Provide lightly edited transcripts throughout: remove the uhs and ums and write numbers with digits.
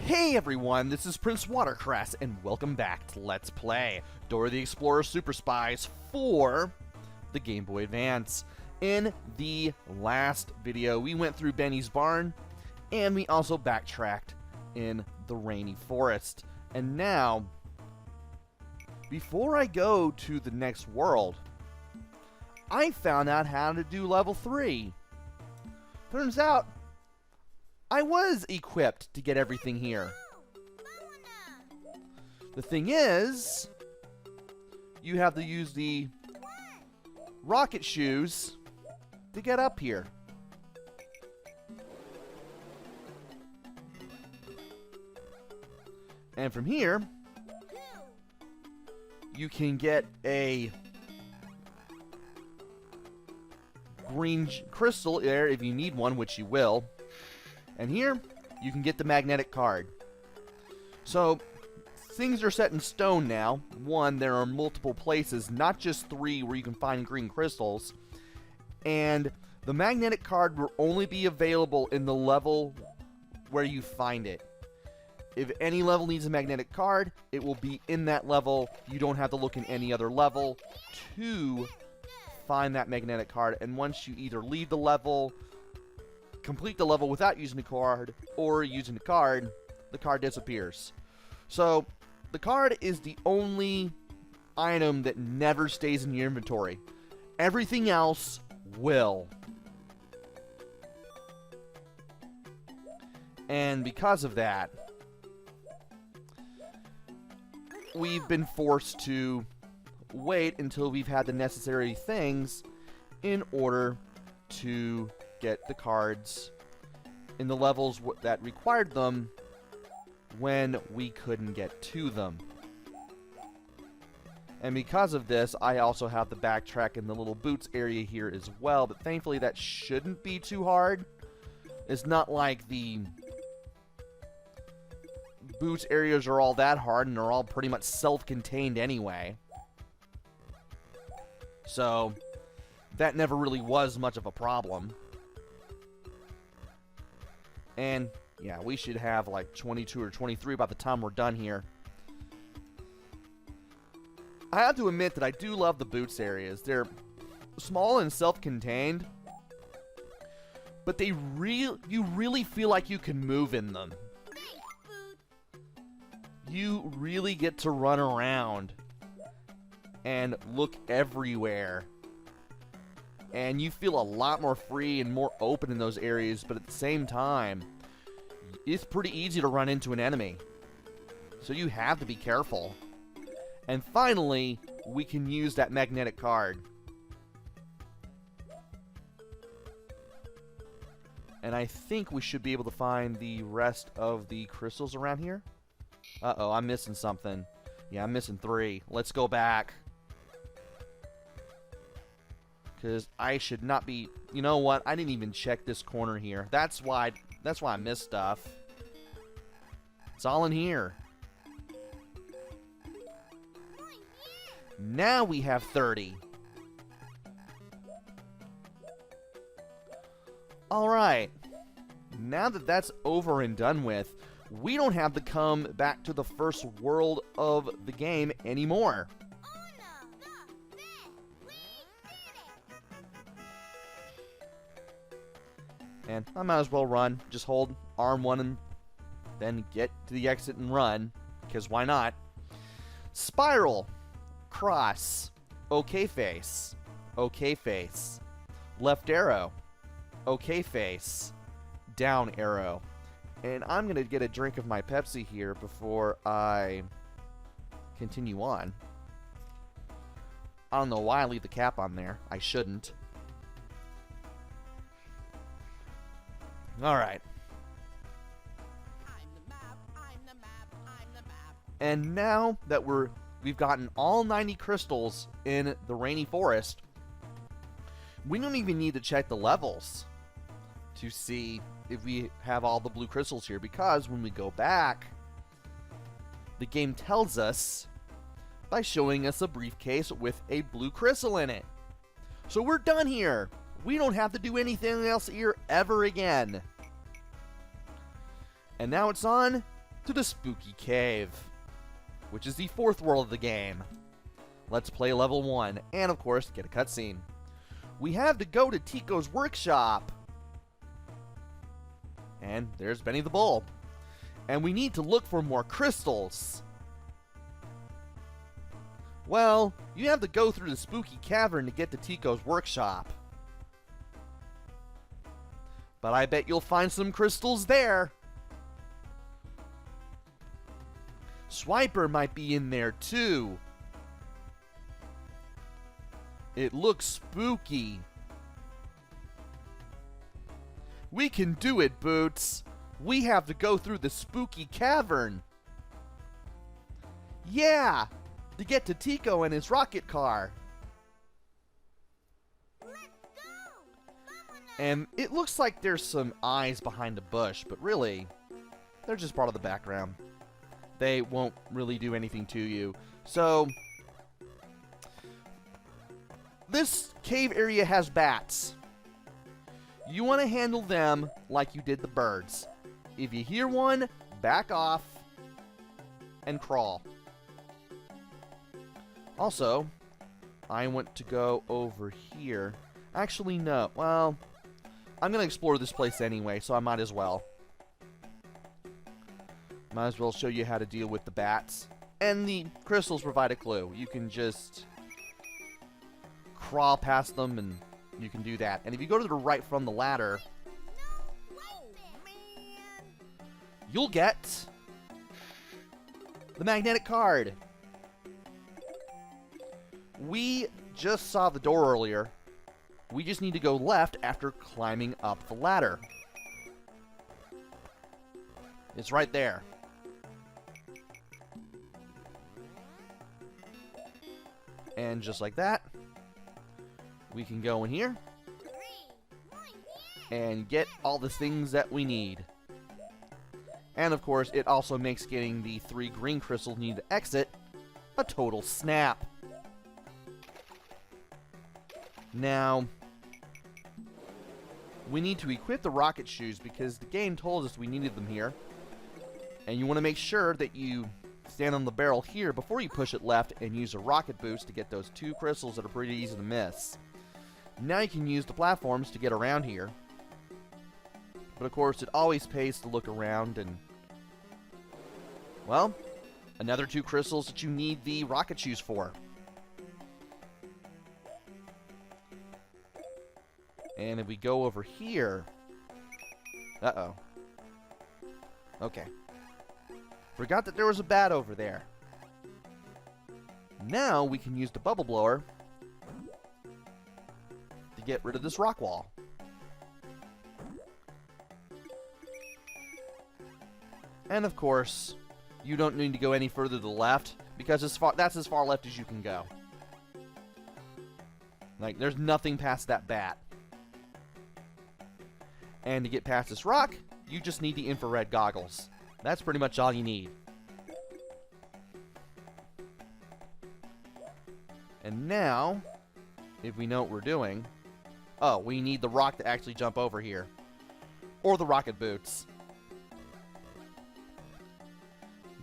Hey everyone, this is PrinceWatercress, and welcome back to Let's Play Dora the Explorer Super Spies for the Game Boy Advance. In the last video, we went through Benny's barn, and we also backtracked in the rainy forest. And now, before I go to the next world, I found out how to do level 3. Turns out, I was equipped to get everything here. The thing is, you have to use the rocket shoes to get up here. And from here, you can get a green crystal there if you need one, which you will. And here, you can get the magnetic card. So, things are set in stone now. One, there are multiple places, not just 3 where you can find green crystals. And the magnetic card will only be available in the level where you find it. If any level needs a magnetic card, it will be in that level. You don't have to look in any other level to find that magnetic card. And once you either leave the level, complete the level without using the card, or using the card disappears. So, the card is the only item that never stays in your inventory. Everything else will. And because of that, we've been forced to wait until we've had the necessary things in order to get the cards in the levels that required them when we couldn't get to them. And because of this, I also have the backtrack in the little boots area here as well, but thankfully that shouldn't be too hard. It's not like the boots areas are all that hard, and they're all pretty much self-contained anyway. So, that never really was much of a problem. And, yeah, we should have like 22 or 23 by the time we're done here. I have to admit that I do love the boots areas. They're small and self-contained, but you really feel like you can move in them. You really get to run around and look everywhere. And you feel a lot more free and more open in those areas, but at the same time, it's pretty easy to run into an enemy. So you have to be careful. And finally, we can use that magnetic card. And I think we should be able to find the rest of the crystals around here. Uh-oh, I'm missing something. Yeah, I'm missing 3. Let's go back. Because I should not be... You know what? I didn't even check this corner here. That's why I missed stuff. It's all in here. Now we have 30. Alright. Now that that's over and done with, we don't have to come back to the first world of the game anymore. And I might as well run. Just hold R1 and then get to the exit and run. Because why not? Spiral. Cross. OK face. OK face. Left arrow. OK face. Down arrow. And I'm going to get a drink of my Pepsi here before I continue on. I don't know why I leave the cap on there. I shouldn't. Alright. And now that we've gotten all 90 crystals in the rainy forest, we don't even need to check the levels to see if we have all the blue crystals here, because when we go back, the game tells us by showing us a briefcase with a blue crystal in it. So we're done here. We don't have to do anything else here ever again. And now it's on to the spooky cave, which is the 4th world of the game. Let's play level 1, and of course, get a cutscene. We have to go to Tico's workshop. And there's Benny the Bull. And we need to look for more crystals. Well, you have to go through the spooky cavern to get to Tico's workshop. But I bet you'll find some crystals there. Swiper might be in there too. It looks spooky. We can do it, Boots. We have to go through the spooky cavern. Yeah, to get to Tico and his rocket car. Let's go! And it looks like there's some eyes behind a bush, but really, they're just part of the background. They won't really do anything to you. So, this cave area has bats. You want to handle them like you did the birds. If you hear one, back off and crawl. Also, I want to go over here. Actually, no. Well, I'm going to explore this place anyway, so I might as well. Might as well show you how to deal with the bats. And the crystals provide a clue. You can just crawl past them, and you can do that. And if you go to the right from the ladder, you'll get the magnetic card. We just saw the door earlier. We just need to go left after climbing up the ladder. It's right there. And just like that, we can go in here and get all the things that we need. And of course, it also makes getting the 3 green crystals needed to exit a total snap. Now, we need to equip the rocket shoes because the game told us we needed them here. And you want to make sure that you stand on the barrel here before you push it left and use a rocket boost to get those 2 crystals that are pretty easy to miss. Now you can use the platforms to get around here. But of course, it always pays to look around and, well, another 2 crystals that you need the rocket shoes for. And if we go over here... Uh-oh. Okay. Forgot that there was a bat over there. Now we can use the bubble blower to get rid of this rock wall. And of course, you don't need to go any further to the left because that's as far left as you can go. Like, there's nothing past that bat. And to get past this rock, you just need the infrared goggles. That's pretty much all you need. And now, if we know what we're doing... Oh, we need the rock to actually jump over here. Or the rocket boots.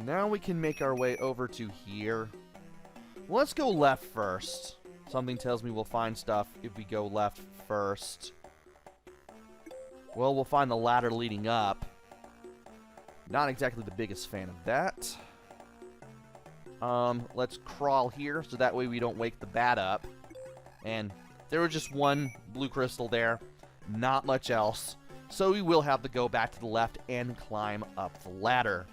Now we can make our way over to here. Let's go left first. Something tells me we'll find stuff if we go left first. Well, we'll find the ladder leading up. Not exactly the biggest fan of that. Let's crawl here so that way we don't wake the bat up. And there was just 1 blue crystal there. Not much else. So we will have to go back to the left and climb up the ladder.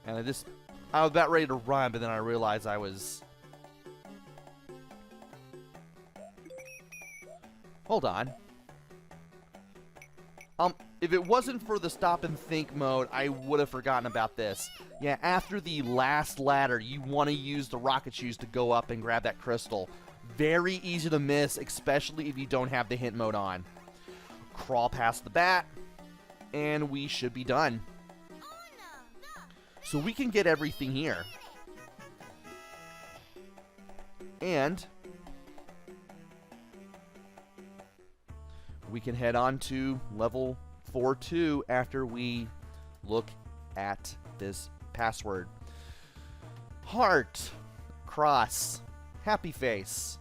And I was about ready to run, but then I realized I was... Hold on. If it wasn't for the stop and think mode, I would have forgotten about this. Yeah, after the last ladder, you want to use the rocket shoes to go up and grab that crystal. Very easy to miss, especially if you don't have the hint mode on. Crawl past the bat, and we should be done. So we can get everything here. And we can head on to level 4-2 after we look at this password. Heart, cross, happy face,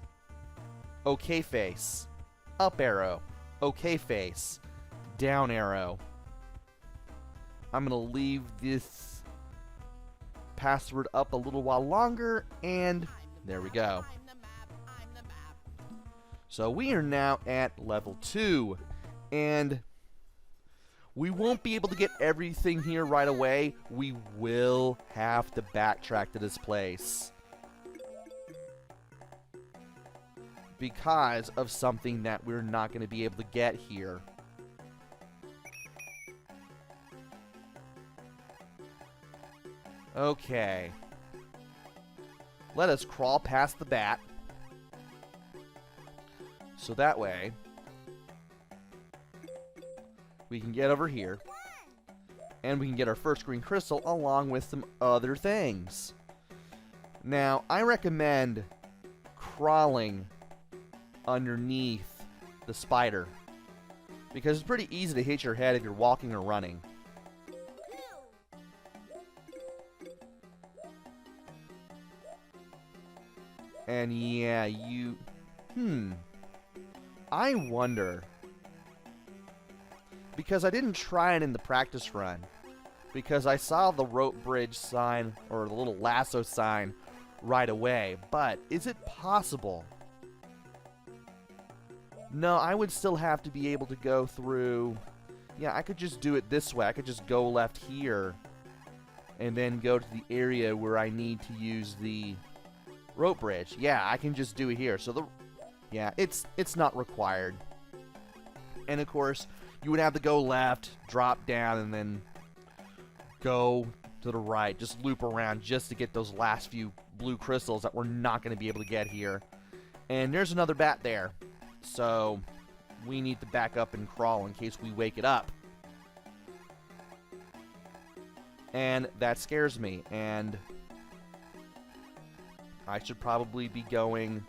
okay face, up arrow, okay face, down arrow. I'm going to leave this password up a little while longer, and there we go. So we are now at level 2, and we won't be able to get everything here right away. We will have to backtrack to this place because of something that we're not going to be able to get here. Okay. Let us crawl past the bat. So that way, we can get over here, and we can get our first green crystal along with some other things. Now, I recommend crawling underneath the spider, because it's pretty easy to hit your head if you're walking or running. And yeah, I wonder, because I didn't try it in the practice run, because I saw the rope bridge sign, or the little lasso sign, right away, but is it possible? No, I would still have to be able to go through, yeah, I could just do it this way. I could just go left here, and then go to the area where I need to use the rope bridge. Yeah, I can just do it here. So yeah, it's not required. And of course, you would have to go left, drop down, and then go to the right. Just loop around just to get those last few blue crystals that we're not going to be able to get here. And there's another bat there. So we need to back up and crawl in case we wake it up. And that scares me. And I should probably be going,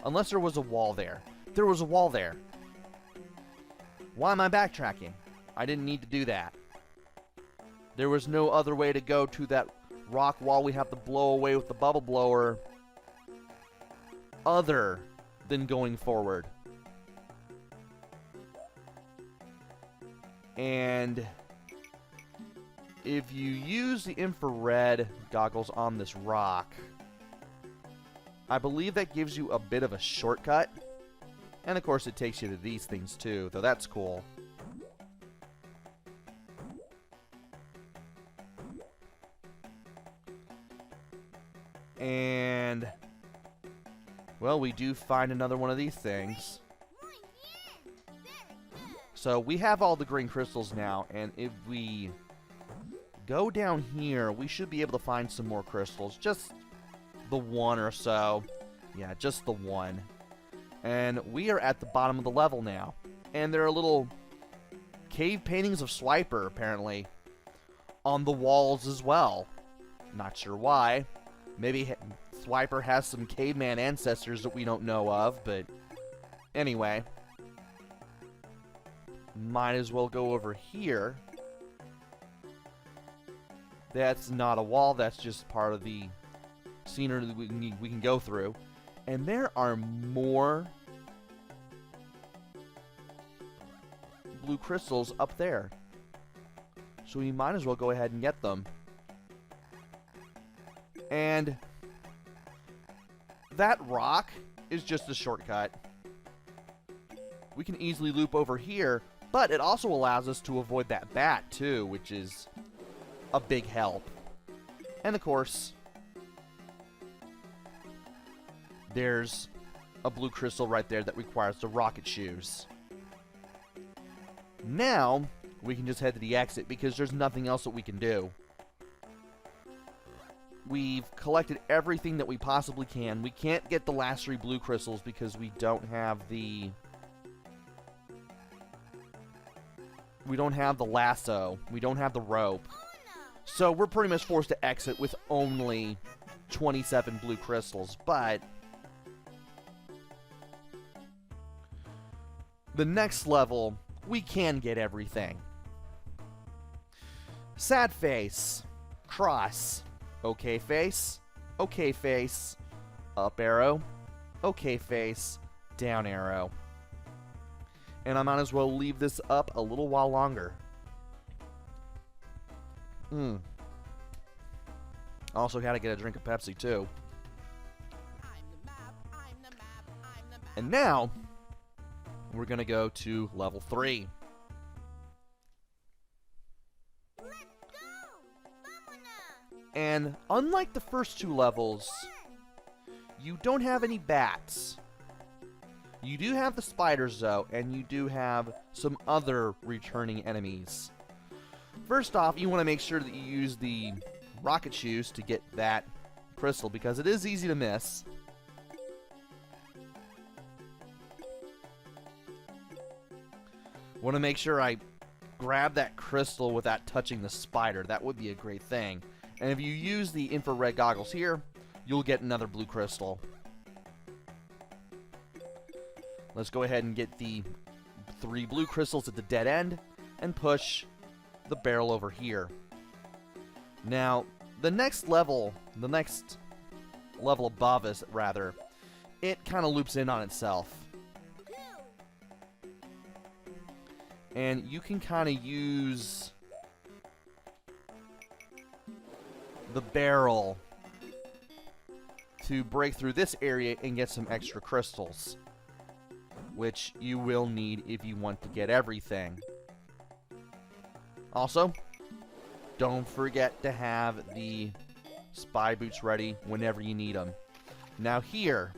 unless there was a wall there. There was a wall there. Why am I backtracking? I didn't need to do that. There was no other way to go to that rock wall we have to blow away with the bubble blower other than going forward. And if you use the infrared goggles on this rock, I believe that gives you a bit of a shortcut. And of course it takes you to these things too, though that's cool. And well, we do find another one of these things. So we have all the green crystals now, and if we go down here, we should be able to find some more crystals. Just the one or so. Yeah, just the one. And we are at the bottom of the level now. And there are little cave paintings of Swiper, apparently, on the walls as well. Not sure why. Maybe Swiper has some caveman ancestors that we don't know of, but anyway. Might as well go over here. That's not a wall, that's just part of the scenery that we can go through. And there are more blue crystals up there. So we might as well go ahead and get them. And that rock is just a shortcut. We can easily loop over here, but it also allows us to avoid that bat too, which is a big help. And of course, there's a blue crystal right there that requires the rocket shoes. Now, we can just head to the exit because there's nothing else that we can do. We've collected everything that we possibly can. We can't get the last 3 blue crystals because we don't have the... We don't have the lasso. We don't have the rope. So we're pretty much forced to exit with only 27 blue crystals. But the next level, we can get everything. Sad face. Cross. Okay face. Okay face. Up arrow. Okay face. Down arrow. And I might as well leave this up a little while longer. Also gotta get a drink of Pepsi too. And now, we're gonna go to level 3. Let's go! Vámonos! And unlike the first 2 levels, you don't have any bats. You do have the spiders though, and you do have some other returning enemies. First off, you want to make sure that you use the rocket shoes to get that crystal, because it is easy to miss. Want to make sure I grab that crystal without touching the spider. That would be a great thing. And if you use the infrared goggles here, you'll get another blue crystal. Let's go ahead and get the 3 blue crystals at the dead end and push the barrel over here. Now, the next level above us, rather, it kind of loops in on itself. And you can kind of use the barrel to break through this area and get some extra crystals, which you will need if you want to get everything. Also, don't forget to have the spy boots ready whenever you need them. Now here,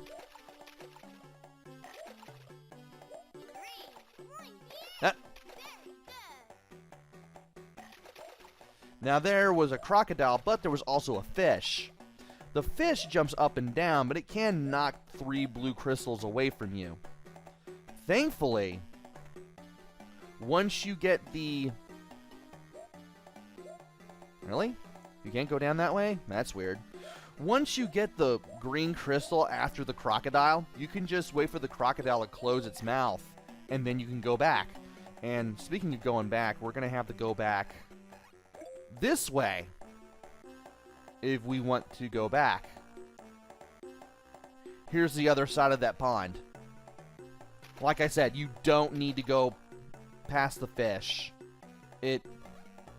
now there was a crocodile, but there was also a fish. The fish jumps up and down, but it can knock 3 blue crystals away from you. Thankfully, once you get the... Really? You can't go down that way? That's weird. Once you get the green crystal after the crocodile, you can just wait for the crocodile to close its mouth, and then you can go back. And speaking of going back, we're going to have to go back this way if we want to go back. Here's the other side of that pond. Like I said, you don't need to go past the fish.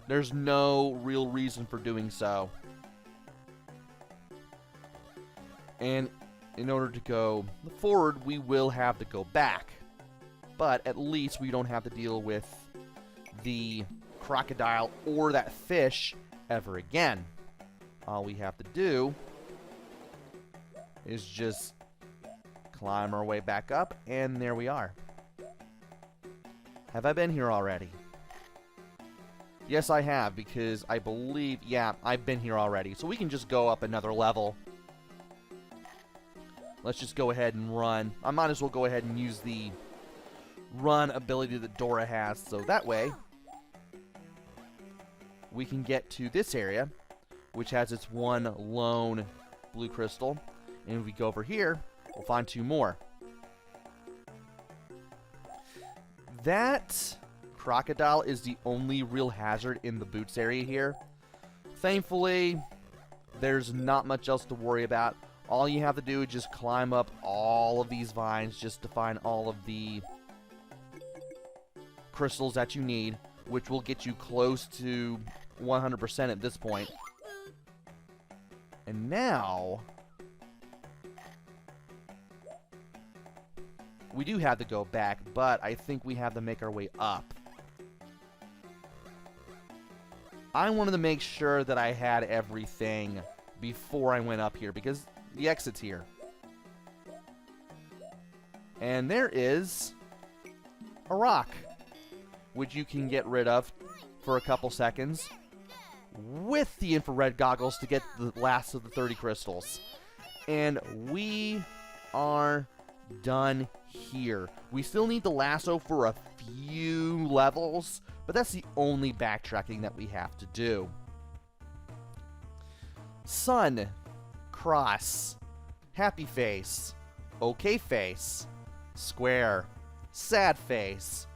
There's no real reason for doing so. And in order to go forward, we will have to go back. But at least we don't have to deal with the crocodile or that fish ever again. All we have to do is just climb our way back up, and there we are. Have I been here already? Yes, I have, because I believe, yeah, I've been here already. So we can just go up another level. Let's just go ahead and run. I might as well go ahead and use the run ability that Dora has, so that way we can get to this area, which has its 1 lone blue crystal. And if we go over here, we'll find 2 more. That crocodile is the only real hazard in the boots area here. Thankfully, there's not much else to worry about. All you have to do is just climb up all of these vines just to find all of the crystals that you need, which will get you close to 100% at this point. And now we do have to go back, but I think we have to make our way up. I wanted to make sure that I had everything before I went up here, because the exit's here. And there is a rock, which you can get rid of for a couple seconds with the infrared goggles to get the last of the 30 crystals. And we are done here. We still need the lasso for a few levels, but that's the only backtracking that we have to do. Sun, cross, happy face, okay face, square, sad face,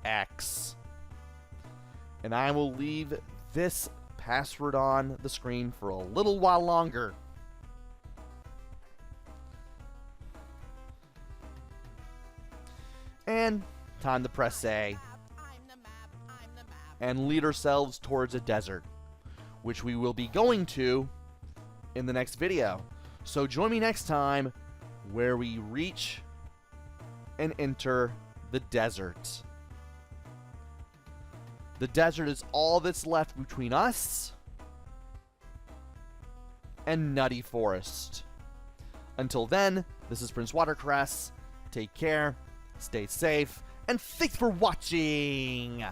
X. And I will leave this password on the screen for a little while longer. And time to press A and lead ourselves towards a desert, which we will be going to in the next video. So join me next time where we reach and enter the desert. The desert is all that's left between us and Nutty Forest. Until then, this is PrinceWatercress. Take care, stay safe, and thanks for watching!